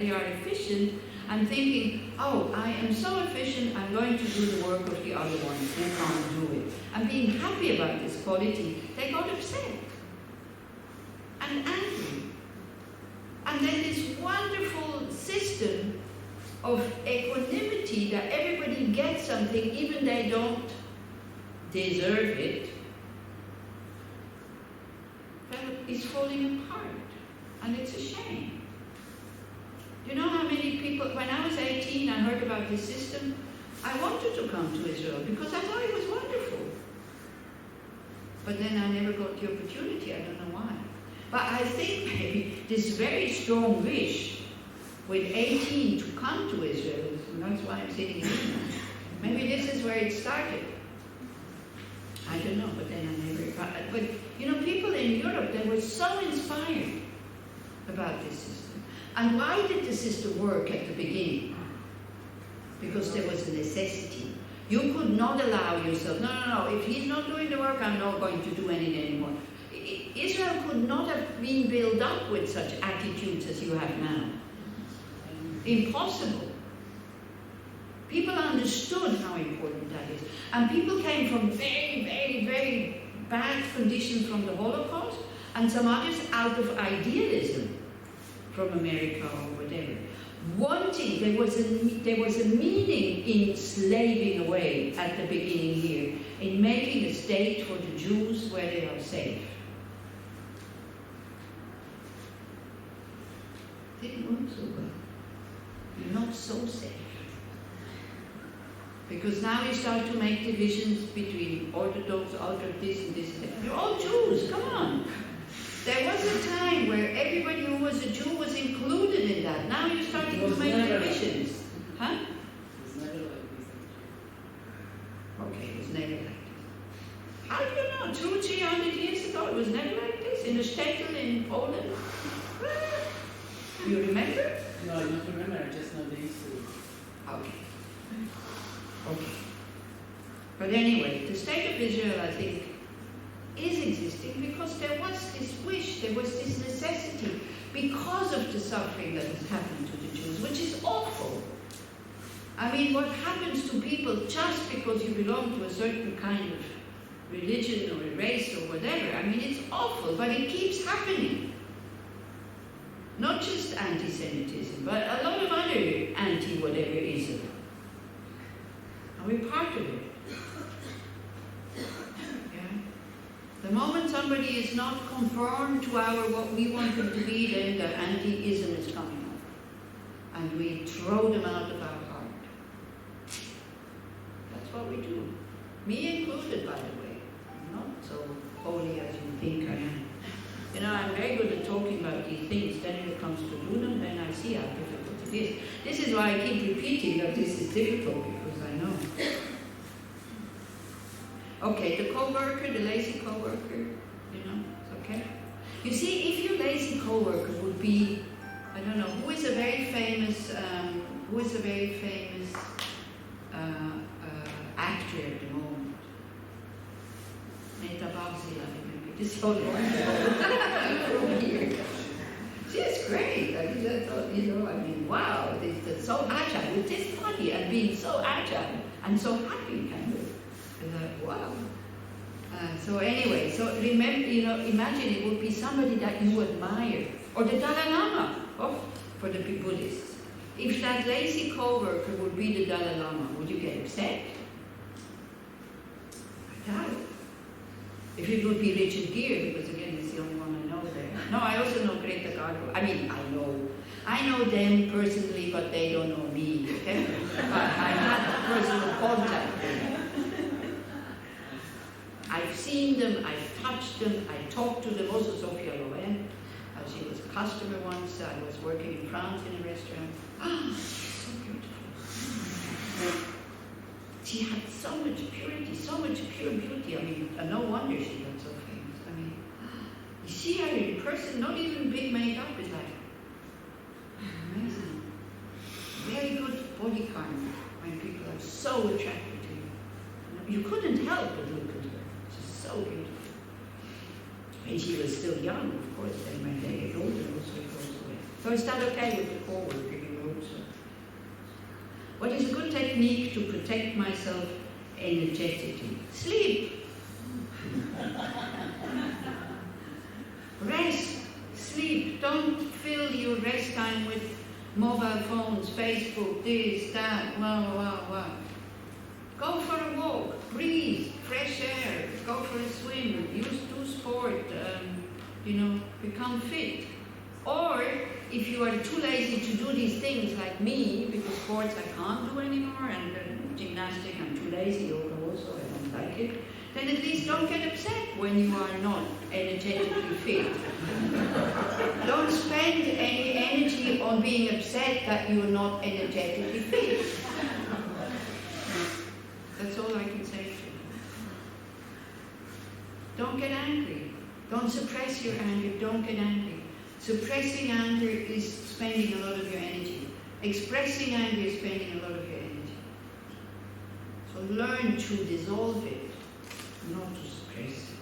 they are efficient, I'm thinking, oh, I am so efficient, I'm going to do the work of the other ones who can't do it. I'm being happy about this quality. They got upset and angry. And then this wonderful system of equanimity that everybody gets something even they don't deserve it, is falling apart. And it's a shame. You know how many people, when I was 18, I heard about this system. I wanted to come to Israel because I thought it was wonderful. But then I never got the opportunity, I don't know why. But I think maybe this very strong wish with 18 to come to Israel, and that's why I'm sitting here now. Maybe this is where it started. I don't know, but then I never, but you know, people in Europe, they were so inspired about this system. And why did the system work at the beginning? Because there was a necessity. You could not allow yourself, no, if he's not doing the work, I'm not going to do anything anymore. Israel could not have been built up with such attitudes as you have now. Impossible. People understood how important that is. And people came from very, very, very bad conditions from the Holocaust, and some others out of idealism from America or whatever. Wanting, there was a meaning in slaving away at the beginning here, in making a state for the Jews where they are safe. Didn't work so well. You're not so safe. Because now you start to make divisions between Orthodox, ultra this and this and that. You're all Jews, come on. There was a time where everybody who was a Jew was included in that. Now you're starting to make divisions. Huh? It was never like this. Okay, it was never like this. How do you know? 200-300 years ago, it was never like this. In a shtetl in Poland. You remember? No, I don't remember. I just know the history. Okay. Okay. But anyway, the state of Israel, I think, is existing because there was this wish, there was this necessity, because of the suffering that has happened to the Jews, which is awful. I mean, what happens to people just because you belong to a certain kind of religion or a race or whatever, I mean, it's awful, but it keeps happening. Not just anti-Semitism, but a lot of other anti-whatever-ism. And we're part of it. The moment somebody is not conformed to what we want them to be, then the anti-ism is coming up. And we throw them out of our heart. That's what we do. Me included, by the way. I'm not so holy as you think I am. You know, I'm very good at talking about these things. Then when it comes to do them, then I see how difficult it is. This is why I keep repeating that this is difficult, because I know. Okay, the co-worker, the lazy co-worker, you know, it's okay. You see, if your lazy co-worker would be, I don't know, who is a very famous actor at the moment? Neta Barzila, this whole from here. She's great. I mean, I thought, you know, I mean, wow, it's so agile with this body and being so agile and so happy, kind of. Wow. So anyway, so remember, you know, imagine it would be somebody that you admire, or the Dalai Lama, for the Buddhists. If that lazy co-worker would be the Dalai Lama, would you get upset? I doubt it. If it would be Richard Gere, because again, it's the only one I know there. No, I also know Greta Garbo. I mean, I know them personally, but they don't know me, okay? But I had personal contact with them. I've seen them, I've touched them, I talked to them, also Sophia Loren. She was a customer once, I was working in France in a restaurant. Ah, she's so beautiful. She had so much purity, so much pure beauty. I mean, no wonder she got so famous. I mean, you see her in person, not even big makeup, is like amazing. Very good body karma when people are so attracted to you. You couldn't help but look at her. So beautiful. And she was still young, of course, then when they get older, also it goes away. So is that okay with the co-worker? You hope so. What is a good technique to protect myself energetically? Sleep. Rest. Sleep. Don't fill your rest time with mobile phones, Facebook, this, that, wow. Go for a walk, breathe, fresh air, go for a swim, do sport, become fit. Or if you are too lazy to do these things like me, because sports I can't do anymore, and gymnastics I'm too lazy, yoga also I don't like it, then at least don't get upset when you are not energetically fit. Don't spend any energy on being upset that you're not energetically fit. That's all I can say to you. Don't get angry. Don't suppress your anger. Don't get angry. Suppressing anger is spending a lot of your energy. Expressing anger is spending a lot of your energy. So learn to dissolve it, not to suppress it.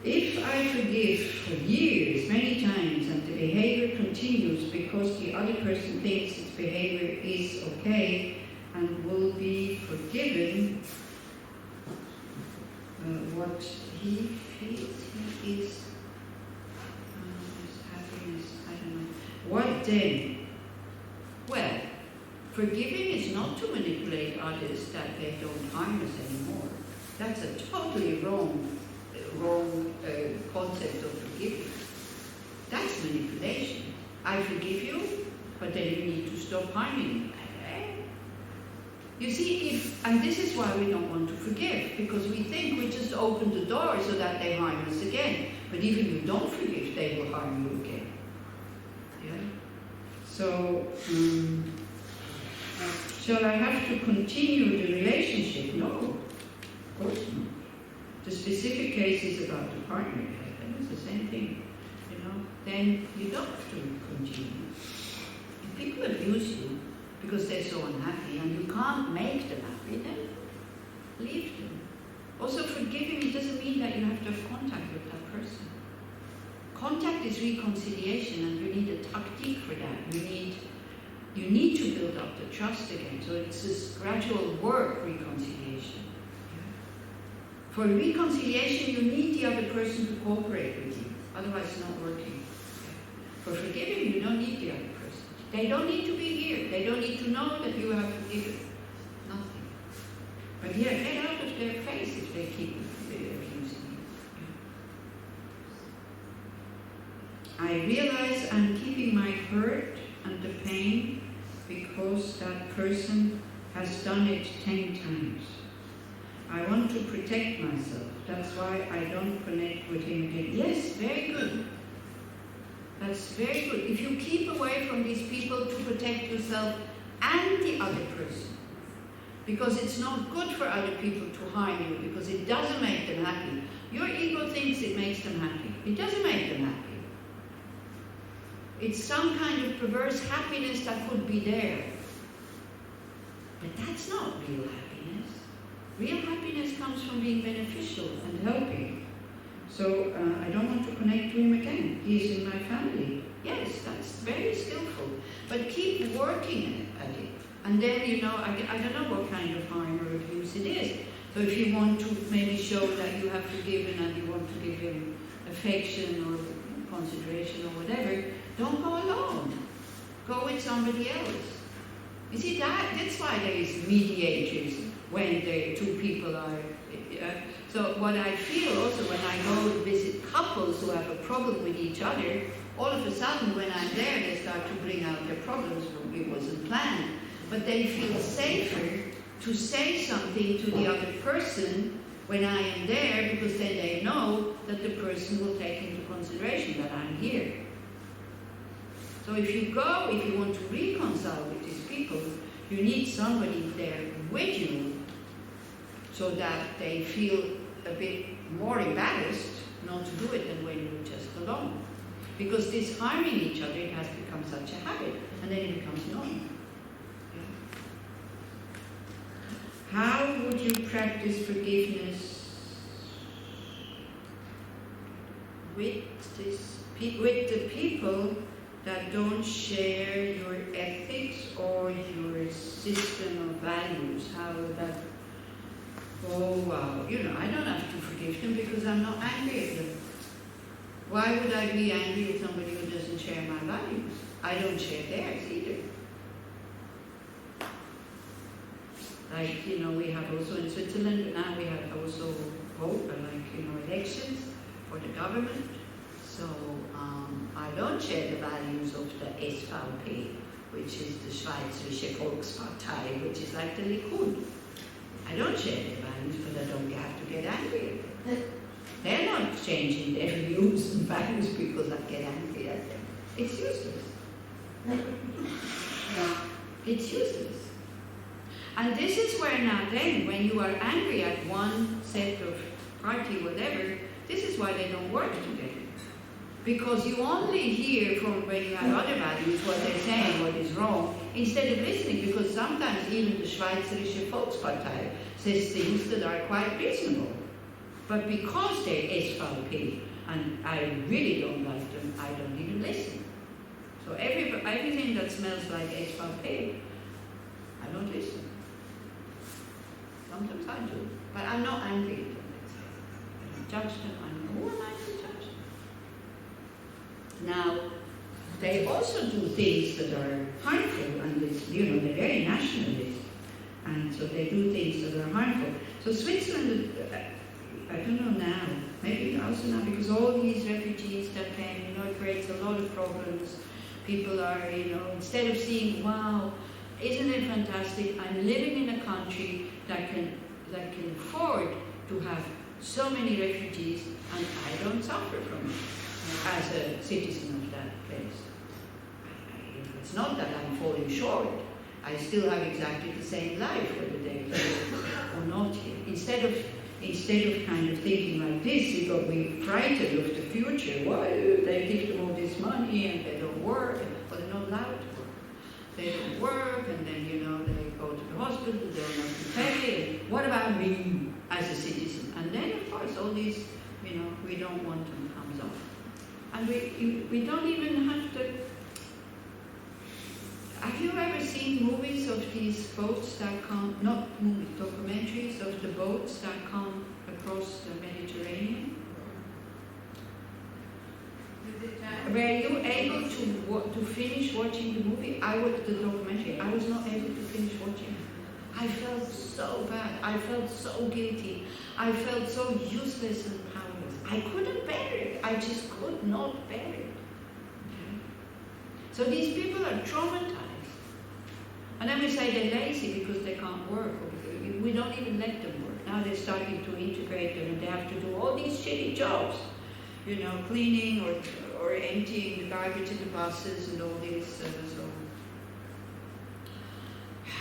If I forgive for years, many times, and the behavior continues because the other person thinks its behavior is okay and will be forgiven, what he feels he is happiness, I don't know. What then? Well, forgiving is not to manipulate others that they don't harm us anymore. That's a totally wrong concept of forgiving. That's manipulation. I forgive you, but then you need to stop harming me. You see, and this is why we don't want to forgive, because we think we just open the door so that they harm us again. But even if you don't forgive, they will harm you again. Yeah? So, shall I have to continue the relationship? No, of course not. The specific case is about the partner, and it's the same thing. Then you don't have to continue. If people abuse you because they're so unhappy and you can't make them happy, then leave them. Also, forgiving, it doesn't mean that you have to have contact with that person. Contact is reconciliation, and you need a tactic for that. You need to build up the trust again. So it's this gradual work, reconciliation. For reconciliation, you need the other person to cooperate with you. Otherwise, it's not working. For forgiving, you don't need the other person. They don't need to be here. They don't need to know that you have forgiven. Nothing. But yeah, get out of their face if they keep abusing you. I realize I'm keeping my hurt and the pain because that person has done it 10 times. I want to protect myself. That's why I don't connect with him again. Yes, very good. That's very good. If you keep away from these people to protect yourself and the other person, because it's not good for other people to harm you, because it doesn't make them happy. Your ego thinks it makes them happy. It doesn't make them happy. It's some kind of perverse happiness that could be there. But that's not real happiness. Real happiness comes from being beneficial and helping. So I don't want to connect to him again. He is in my family. Yes, that's very skillful. But keep working at it. And then, I don't know what kind of harm or abuse it is. So if you want to maybe show that you have forgiven and you want to give him affection or consideration or whatever, don't go alone. Go with somebody else. You see, that's why there is mediators when the two people are... So what I feel also when I go visit couples who have a problem with each other, all of a sudden when I'm there, they start to bring out their problems. It wasn't planned. But they feel safer to say something to the other person when I am there, because then they know that the person will take into consideration that I'm here. So if you want to reconcile with these people, you need somebody there with you so that they feel a bit more embarrassed not to do it than when you're just alone. Because this harming each other, it has become such a habit, and then it becomes normal. Yeah. How would you practice forgiveness with the people that don't share your ethics or your system of values. How that, oh wow, you know, I don't have to forgive them because I'm not angry at them. Why would I be angry with somebody who doesn't share my values? I don't share theirs either. Like, you know, we have also in Switzerland, now we have also vote, like, you know, elections for the government. So I don't share the values of the SVP, which is the Schweizerische Volkspartei, which is like the Likud. I don't share their values, but I don't have to get angry at them. They're not changing their views and values because I get angry at them. It's useless. It's useless. And this is where now then, when you are angry at one set of party, whatever, this is why they don't work together. Because you only hear from when you have other values what they're saying, what is wrong, instead of listening, because sometimes even the Schweizerische Volkspartei says things that are quite reasonable. But because they're SVP, and I really don't like them, I don't even listen. So everything that smells like SVP, I don't listen. Sometimes I do, but I'm not angry at them. I don't judge them. Who am I to judge them? Now, they also do things that are harmful, and it's, you know, they're very nationalist, and so they do things that are harmful. So Switzerland, I don't know now, maybe also now, because all these refugees that came, you know, it creates a lot of problems. People are, you know, instead of seeing, wow, isn't it fantastic? I'm living in a country that can afford to have so many refugees, and I don't suffer from it as a citizen of that place. It's not that I'm falling short. I still have exactly the same life, whether they're here or not here. Instead of kind of thinking like this, you got me frightened of the future. Why they give them all this money and they don't work, but they're not allowed to work. They don't work, and then, you know, they go to the hospital, they don't have to pay. And what about me as a citizen? And then, of course, all these, you know, we don't want them comes up. And we don't even have to. Have you ever seen movies of these boats that come, not movies, documentaries of the boats that come across the Mediterranean? Were you able to finish watching the movie? The documentary. I was not able to finish watching it. I felt so bad. I felt so guilty. I felt so useless and powerless. I couldn't bear it. I just could not bear it. Okay? So these people are traumatized. And then we say they're lazy because they can't work. We don't even let them work. Now they're starting to integrate them, and they have to do all these shitty jobs. You know, cleaning or emptying the garbage in the buses and all this. So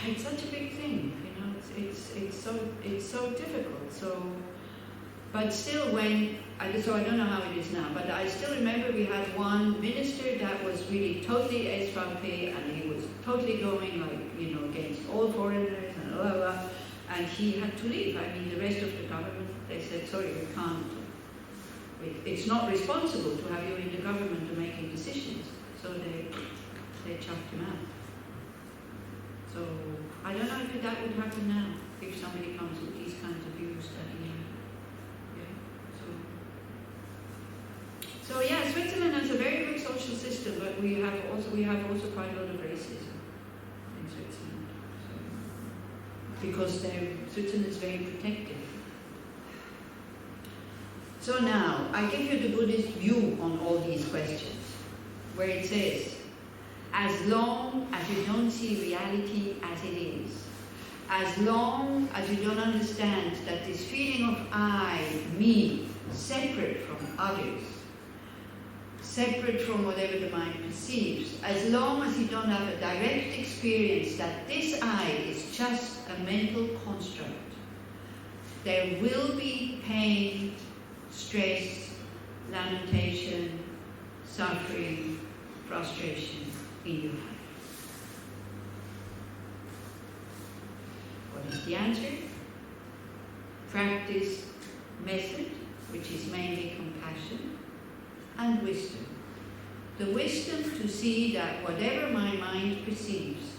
it's such a big thing, you know. It's so difficult. So, but still, so I don't know how it is now. But I still remember we had one minister that was really totally SVP, and he was totally going like, you know, against all foreigners and blah blah. And he had to leave. I mean, the rest of the government, they said, sorry, we can't. It's not responsible to have you in the government to making decisions. So they chucked him out. So I don't know if that would happen now, if somebody comes with these kinds of views that he had. Yeah. So yeah, Switzerland has a very good social system, but we have also quite a lot of racism in Switzerland. So, because Switzerland is very protective. So now, I give you the Buddhist view on all these questions, where it says, as long as you don't see reality as it is, as long as you don't understand that this feeling of I, me, separate from others, separate from whatever the mind perceives, as long as you don't have a direct experience that this I is just a mental construct, there will be pain, stress, lamentation, suffering, frustration in your life. What is the answer? the wisdom to see that whatever my mind perceives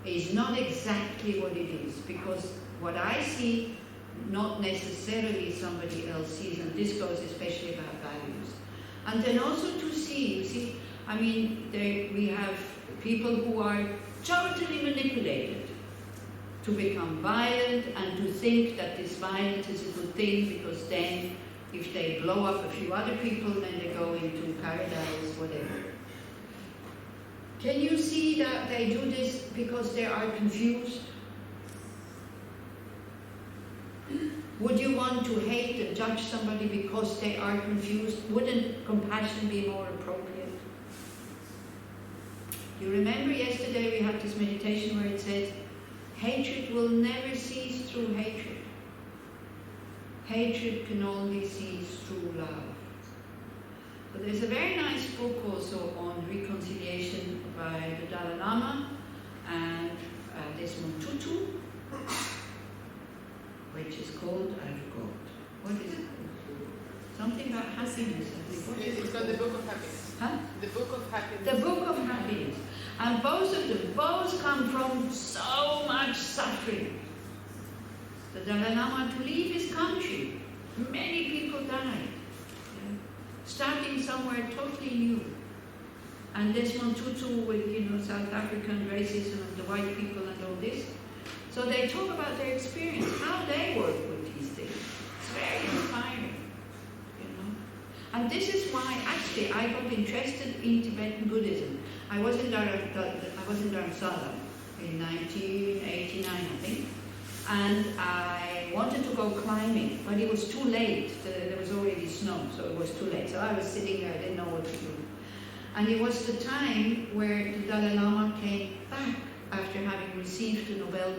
is not exactly what it is, because what I see, not necessarily somebody else sees, and this goes especially about values. And then also to see, you see, I mean, we have people who are totally manipulated to become violent and to think that this violence is a good thing, because then if they blow up a few other people, then they go into paradise, whatever. Can you see that they do this because they are confused? Would you want to hate and judge somebody because they are confused? Wouldn't compassion be more appropriate? You remember yesterday we had this meditation where it says, hatred will never cease through hatred. Hatred can only cease through love. But there's a very nice book also on reconciliation by the Dalai Lama and Desmond Tutu, which is called, I forgot. What is it called? Something about happiness, I think. What is It's it called the Book of Happiness. Huh? The Book of Happiness. The Book of Happiness. And both of them, both come from so much suffering. The Dalai Lama had to leave his country. Many people died. Yeah. Starting somewhere totally new. And Desmond Tutu with, South African racism and the white people and all this. So they talk about their experience, how they work with these things. It's very inspiring, And this is why, actually, I got interested in Tibetan Buddhism. I was in Dharamsala in 1989, I think, and I wanted to go climbing, but it was too late. There was already snow, so it was too late. So I was sitting there, I didn't know what to do. And it was the time where the Dalai Lama came back after having received the Nobel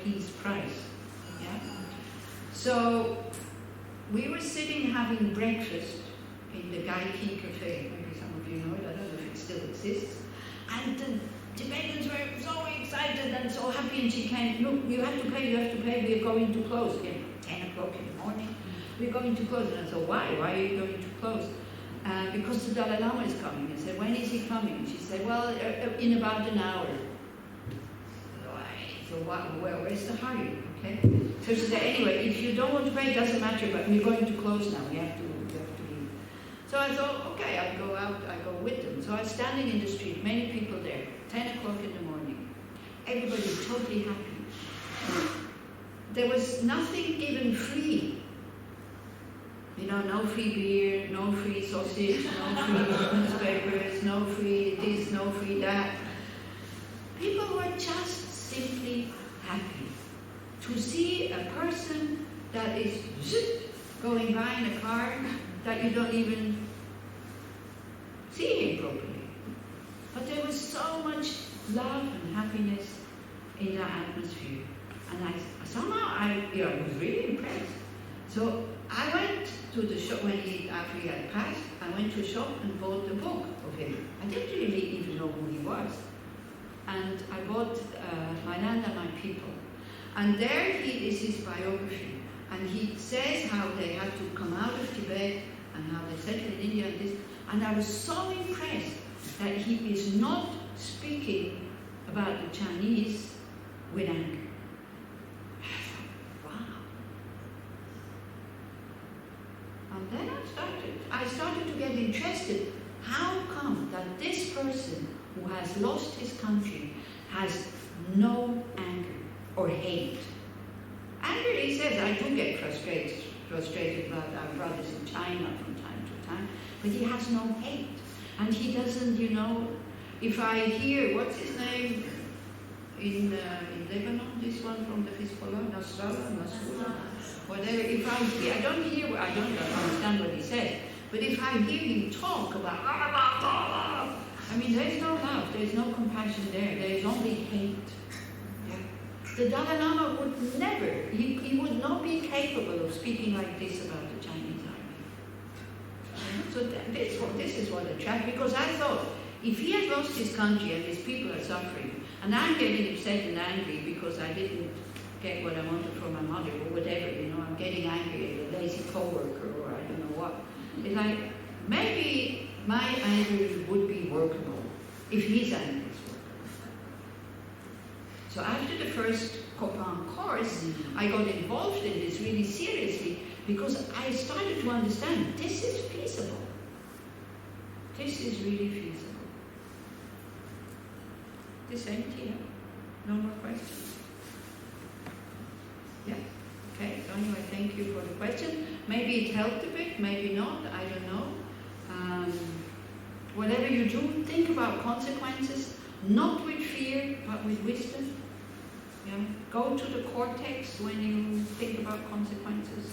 Peace Prize. Yeah? So we were sitting having breakfast in the Gaiki Cafe. Maybe some of you know it, I don't know if it still exists. And the Tibetans were so excited and so happy, and she came, look, you have to pay, we are going to close. 10 o'clock in the morning, we're going to close. And I said, why are you going to close? Because the Dalai Lama is coming. I said, when is he coming? She said, well, in about an hour. So where's the hurry? Okay. So she said, anyway, if you don't want to pay, it doesn't matter, but we're going to close now. We have to leave. So I thought, okay, I'll go out, I go with them. So I was standing in the street, many people there, 10 o'clock in the morning. Everybody totally happy. There was nothing given free. No free beer, no free sausage, no free newspapers, no free this, no free that. People were just simply happy to see a person that is going by in a car that you don't even see him properly. But there was so much love and happiness in that atmosphere. And I was really impressed. So I went to the shop after he had passed. I went to a shop and bought the book of him. I didn't really even know who he was. And I bought My Land and My People. And there is his biography. And he says how they had to come out of Tibet and how they settled in India and this. And I was so impressed that he is not speaking about the Chinese with anger. Wow. And then I started to get interested. How come that this person who has lost his country has no anger or hate? Anger, he says, I do get frustrated about our brothers in China from time to time, but he has no hate. And he doesn't, if I hear, what's his name in Lebanon, this one from the Hezbollah, Nasrallah, whatever, if I don't understand what he says, but if I hear him talk about, there's no love, there's no compassion there, there's only hate. Yeah. The Dalai Lama would never, he would not be capable of speaking like this about the Chinese army. So this is what attracted, because I thought, if he has lost his country and his people are suffering, and I'm getting upset and angry because I didn't get what I wanted from my mother or whatever, I'm getting angry at a lazy co-worker or I don't know what. It's like, maybe my anger would be workable if his anger is workable. So after the first Copan course, I got involved in this really seriously because I started to understand this is feasible. This is really feasible. This empty, yeah? No more questions? Yeah. Okay, so anyway, thank you for the question. Maybe it helped a bit, maybe not, I don't know. Whatever you do, think about consequences, not with fear, but with wisdom. Yeah? Go to the cortex when you think about consequences.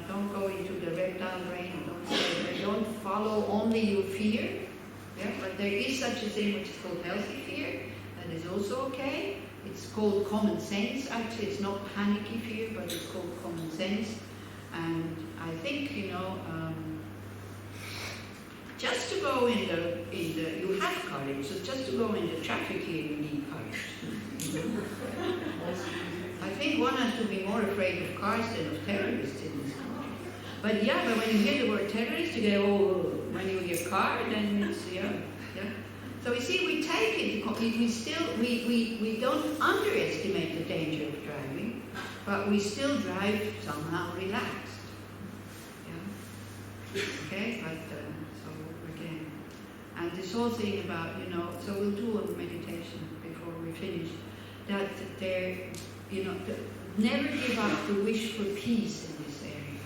Don't go into the reptile brain. Don't follow only your fear. Yeah? But there is such a thing which is called healthy fear. That is also okay. It's called common sense. Actually, it's not panicky fear, but it's called common sense. And I think, just to go in the, you have courage, so just to go in the traffic here, you need courage. I think one has to be more afraid of cars than of terrorists in this country. But yeah, but when you hear the word terrorist, you go, oh, when you hear car, then it's, yeah. So we see, we take it, we don't underestimate the danger of driving, but we still drive somehow relaxed. Yeah? Okay, but so again, and this whole thing about, so we'll do a meditation before we finish, that there, never give up the wish for peace in this area.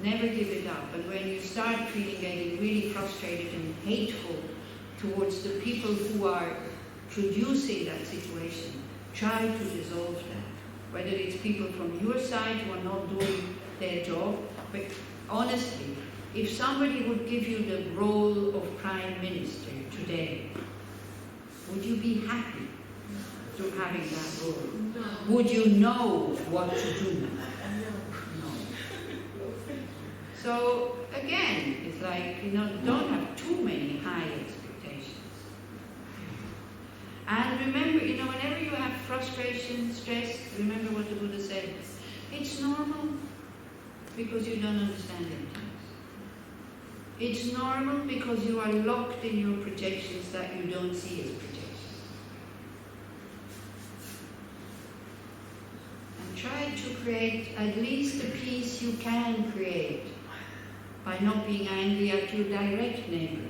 Never give it up. But when you start getting really frustrated and hateful towards the people who are producing that situation, try to dissolve that. Whether it's people from your side who are not doing their job, but honestly, if somebody would give you the role of Prime Minister today, would you be happy to having that role? No. Would you know what to do? No. So again, it's like, don't have too many high expectations. And remember, whenever you have frustration, stress, remember what the Buddha said. It's normal because you don't understand it. It's normal because you are locked in your projections that you don't see as projections. And try to create at least the peace you can create by not being angry at your direct neighbor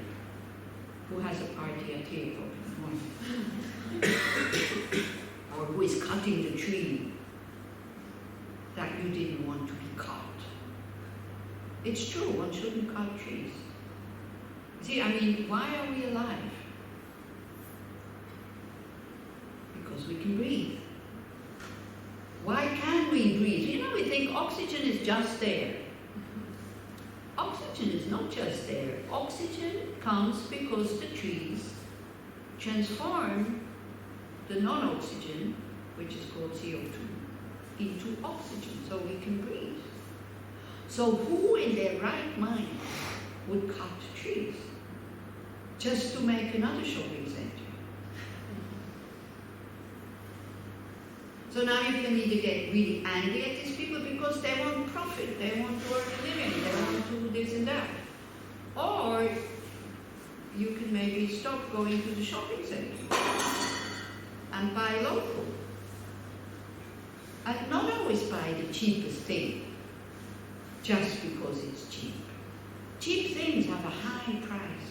who has a party at 3 o'clock in the morning. Or who is cutting the tree that you didn't want to be cut. It's true, one shouldn't cut trees. See, why are we alive? Because we can breathe. Why can we breathe? We think oxygen is just there. Oxygen is not just there. Oxygen comes because the trees transform the non-oxygen, which is called CO2, into oxygen, so we can breathe. So who in their right mind would cut trees just to make another shopping center? So now you can either get really angry at these people because they want profit, they want to earn a living, they want to do this and that. Or you can maybe stop going to the shopping center and buy local. And not always buy the cheapest thing just because it's cheap. Cheap things have a high price.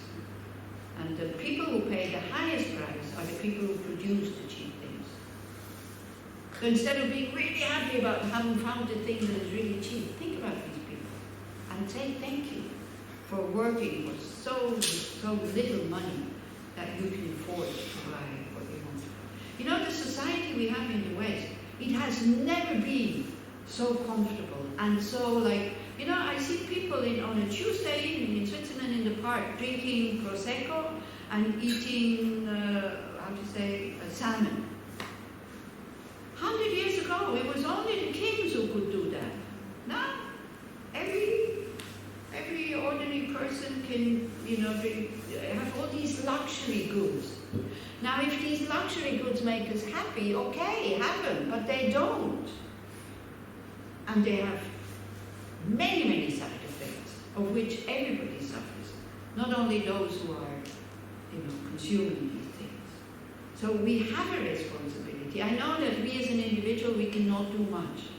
And the people who pay the highest price are the people who produce the cheap things. So instead of being really happy about having found the thing that is really cheap, think about these people and say thank you for working for so little money that you can afford to buy what you want to buy. The society we have in the West, it has never been so comfortable and so I see people on a Tuesday evening in Switzerland in the park drinking Prosecco and eating, salmon. 100 years ago, it was only the kings who could do that. Now, every ordinary person can, have all these luxury goods. Now, if these luxury goods make us happy, okay, have them, but they don't. And they have many, many side effects, of which everybody suffers. not only those who are, consuming these things. So we have a responsibility. I know that we as an individual, we cannot do much.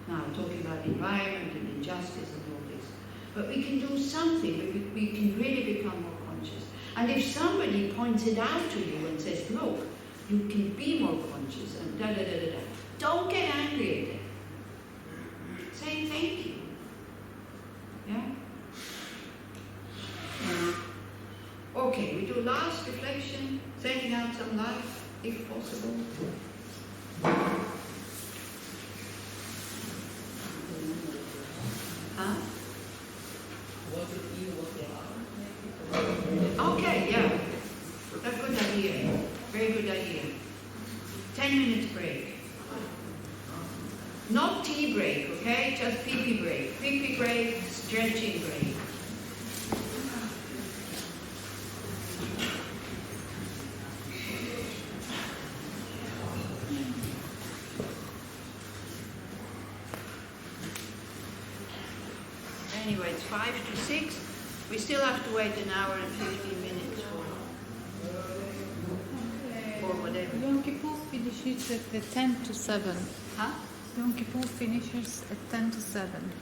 Now, talking about environment and injustice and all this. But we can do something. We can really become more conscious. And if somebody points it out to you and says, look, you can be more conscious and da-da-da-da-da, don't get angry at them. Say thank you. Yeah? Okay, we do last reflection, sending out some love, if possible. Huh? What to eat, what to have. Okay, yeah. That's a good idea. Very good idea. 10 minutes break. Not tea break, okay? Just pee-pee break. Pee-pee break, stretching break. Anyway, it's 5 to 6. We still have to wait an hour and 15 minutes for whatever. Yom Kippur finishes at 10 to 7. Huh? Yom Kippur finishes at 10 to 7.